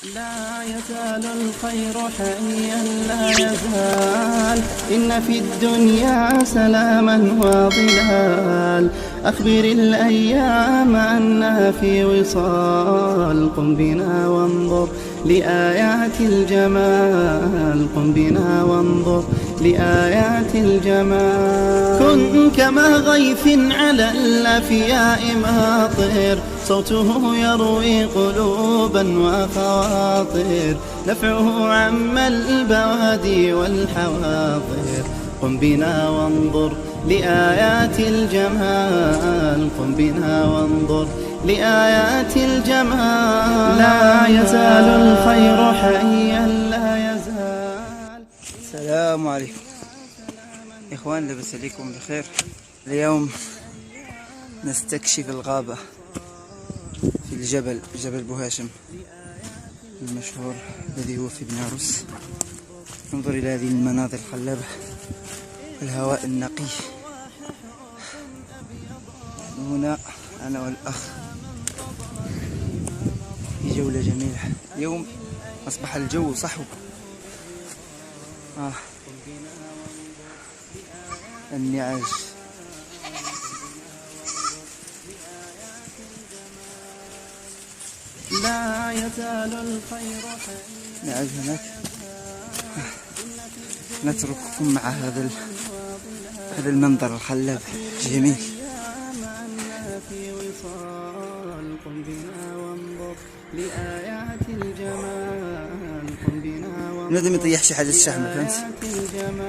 لا يزال الخير حيا لا يزال، إن في الدنيا سلاما وظلال. أخبر الأيام أنها في وصال، قم بنا وانظر لآيات الجمال. قم بنا وانظر لآيات الجمال. كن كما غيث على الأفياء ماطر، صوته يروي قلوبا وخواطر، نفعه عم البوادي والحواطر. قم بنا وانظر لآيات الجمال. قم بنا وانظر لآيات الجمال. لا يزال الخير حيا لا يزال. السلام عليكم إخوان، لبس عليكم بخير. اليوم نستكشف الغابة في الجبل، جبل بوهاشم المشهور الذي هو في بناروس. انظر إلى هذه المناظر الخلابة، الهواء النقي. هنا أنا والأخ في جولة جميلة. اليوم أصبح الجو صحو. النعاج لا يزال الخير نعاج هناك. نترككم مع هذا المنظر الخلاب الجميل. قم بنا وانظر لآيات الجمال. قم بنا وانظر لازم يطيح شي حاجة الشحم، فهمت؟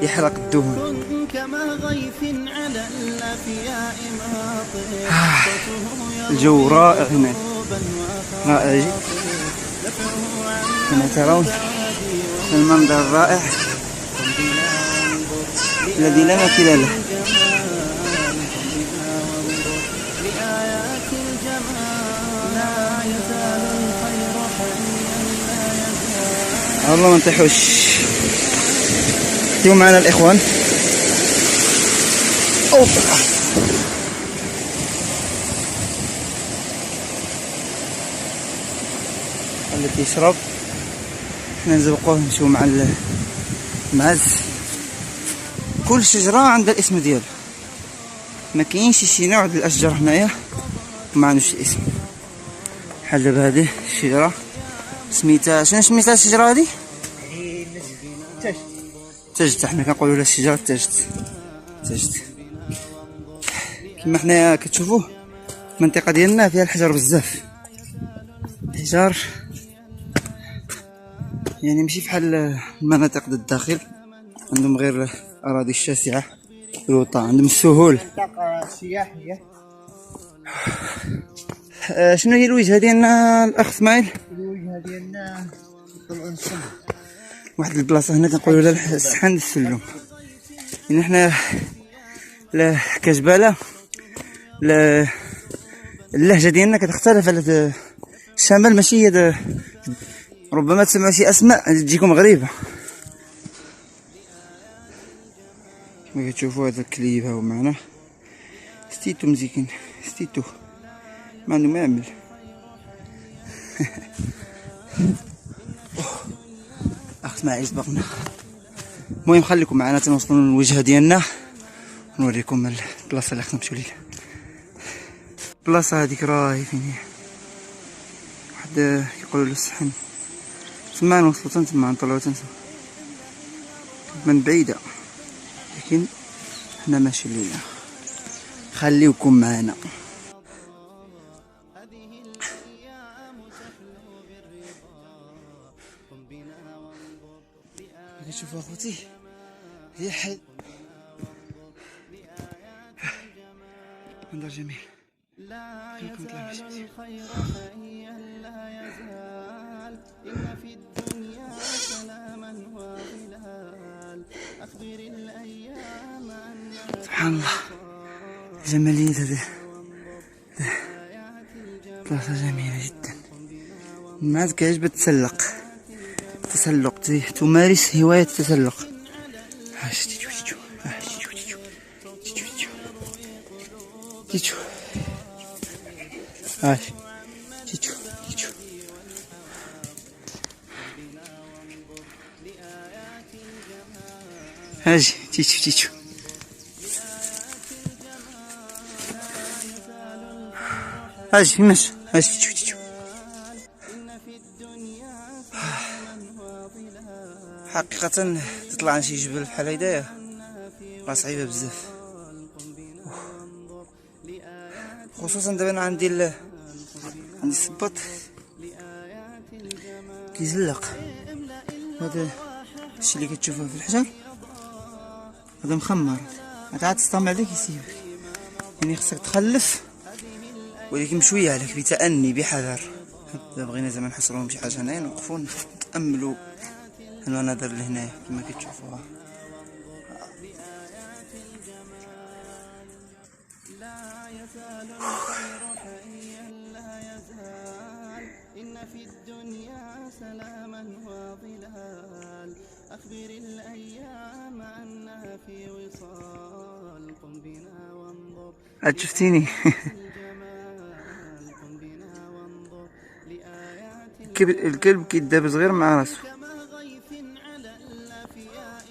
يحرق الدهون. كن كما غيث على الأفياء ماطر، الجو رائع هنا، رائع جدا. هنا ترون المنظر الرائع الذي لا مثيل له. والله ما نطيحوش. اليوم معنا الإخوان. الذي يشرب، احنا نزوقوه نمشيو مع المعز. كل شجرة عندها الاسم ديالها، ما كاينش شي نوع ديال الاشجار هنايا ما عندوش اسم. بحال دابا هذه الشجرة سميتها، شنو سميتها الشجرة هذه؟ تجت. احنا كنقولوا لها الشجرة تجت. كما حنايا كتشوفوا المنطقة ديالنا فيها الحجر بزاف. الحجار يعني ماشي بحال المناطق د الداخل، عندهم غير اراضي شاسعة الوطا، عندهم السهول. منطقة سياحية. شنو هي الوجهة ديالنا الأخ إسماعيل؟ الوجهة ديالنا طلعوا نسلم واحد البلاصة هنا كنقولوا لها السحند السلم. يعني حنا كجبالة اللهجة ديالنا كتختلف على الشمال، ماشي هي ربما تسمعوا شي أسماء تجيكم غريبة. كما كتشوفوا هذا الكليب ها هو معنا. ستيتو مزيكين، ستيتو ما عنده ما يعمل. اخ اسماعيل سبقنا. المهم خليكم معنا تنوصلوا للوجهه ديالنا ونوريكم البلاصه اللي خصنا نمشيو ليها. البلاصه هذيك راهي فين هي؟ واحد يقولوا له السحن، تما نوصلوا تما نطلعوا تما من بعيده، لكن حنا ماشيين ليها. خليكم معنا. شوفوا اخوتي، هي حي منظر جميل. لا يزال الخير حيا لا يزال، إن في الدنيا سلاما وظلال. أخبر الأيام أنها سبحان الله، جمالية هذه بلاصة جميلة جدا. الناس كيعجبها التسلق، تمارس هواية التسلق. هاجي تيتشو تيتشو. هاجي ماشي هاجي تيتشو تيتشو. حقيقة تطلع شي جبل بحال هيدايا راه صعيبة بزاف، خصوصا دابا انا عندي الصباط كيزلق. هذا الشي اللي كتشوفه في الحجر هذا مخمر، هذا عاد تستعمل عليه كيسيبك، يعني خصك تخلف ولكن بشوية عليك، بتأني بحذر. إذا بغينا زعما نحصلوهم شي حاجة هنايا نوقفو نتأملو المناظر اللي هنايا كما كتشوفوها. لا يزال الخير حيا لا يزال إن في الدنيا سلاما وظلال أخبر الأيام أنها في وصال قم بنا وانظر عاد شفتيني الجمال قم بنا وانظر لآيات الكلب كيدابز غير مع راسو. كما غيث على الأفياء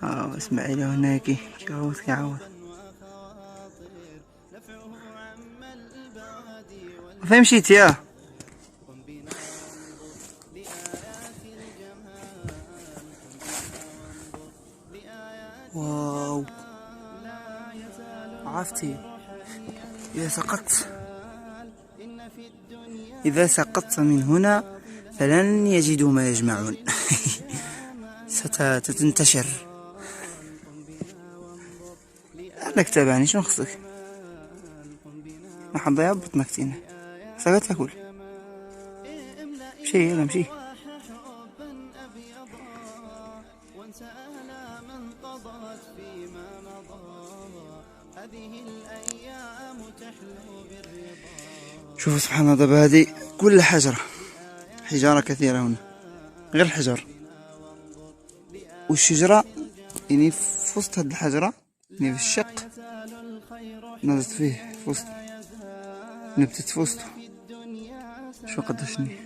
ماطر اسماعيل هناك كيعوض نفعه عم البوادي فين مشيت يا قم بنا وانظر لآيات الجمال لآيات واو لا يزال عرفتي إذا سقطت إن في الدنيا إذا سقطت من هنا فلن يجدوا ما يجمعون. ستنتشر. أنك تابعني شنو خصك؟ ما حنضيع بطنك تينا صافي تاكل. مشي يلا مشي. حبا أبيضا وانسى آلاما قضت فيما مضى هذه الأيام تحلو بالرضا. شوفوا سبحان الله، دابا هذه كل حجارة كثيرة هنا، غير الحجر والشجرة، يعني في وسط هاد الحجرة، يعني في الشق نزلت فيه في وسط، نبتت في وسطه. شو قدشني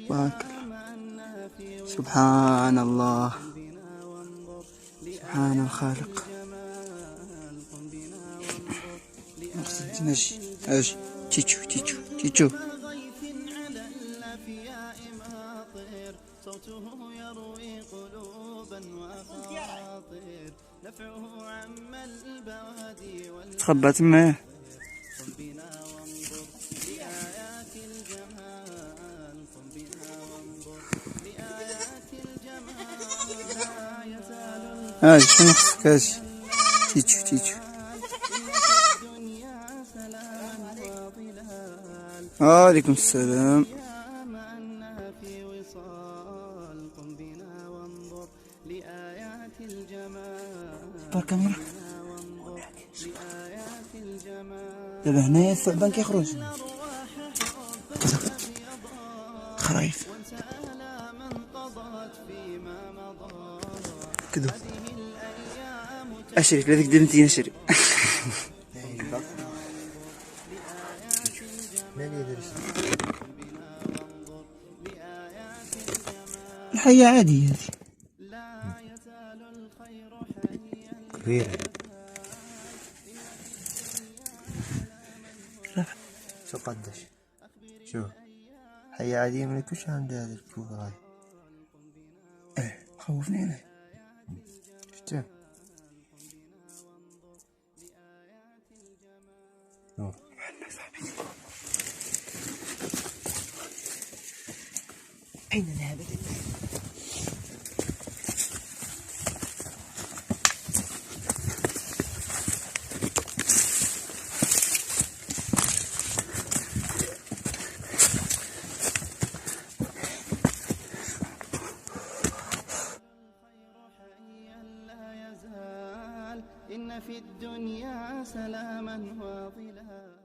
بارك الله. سبحان الله، سبحان الخالق. ماشي اجي تيتشو تيتشو تيتشو. غيث على الأفياء ماطر صوته يروي قلوبا وخاطر نفعه عم البوادي تخبى تما. قم بنا وانظر لآيات الجمال قم بنا وانظر لآيات الجمال لا يزال هاي شنو خصك اجي تيتشو تيتشو. الدنيا سلاما وظلال وعليكم السلام. أيام أنها في وصال قم بنا وانظر لآيات الجمال بار كاميرا. وانظر لآيات الجمال دابا هنايا الثعبان كيخرج كذا خرايف وانسى آلاما قضت فيما مضى كذا. هذه الأيام اشري لهذيك دير انتي اشري. الحياة عادية هذه. لا يزال الخير حيا كبيرة. شو قدش؟ شو حياة عادية من كلش عندها هذا الكوفر هاي. خوفني انا. شفتها؟ نور. أين ذهبت؟ إن في الدنيا سلاما وظلال.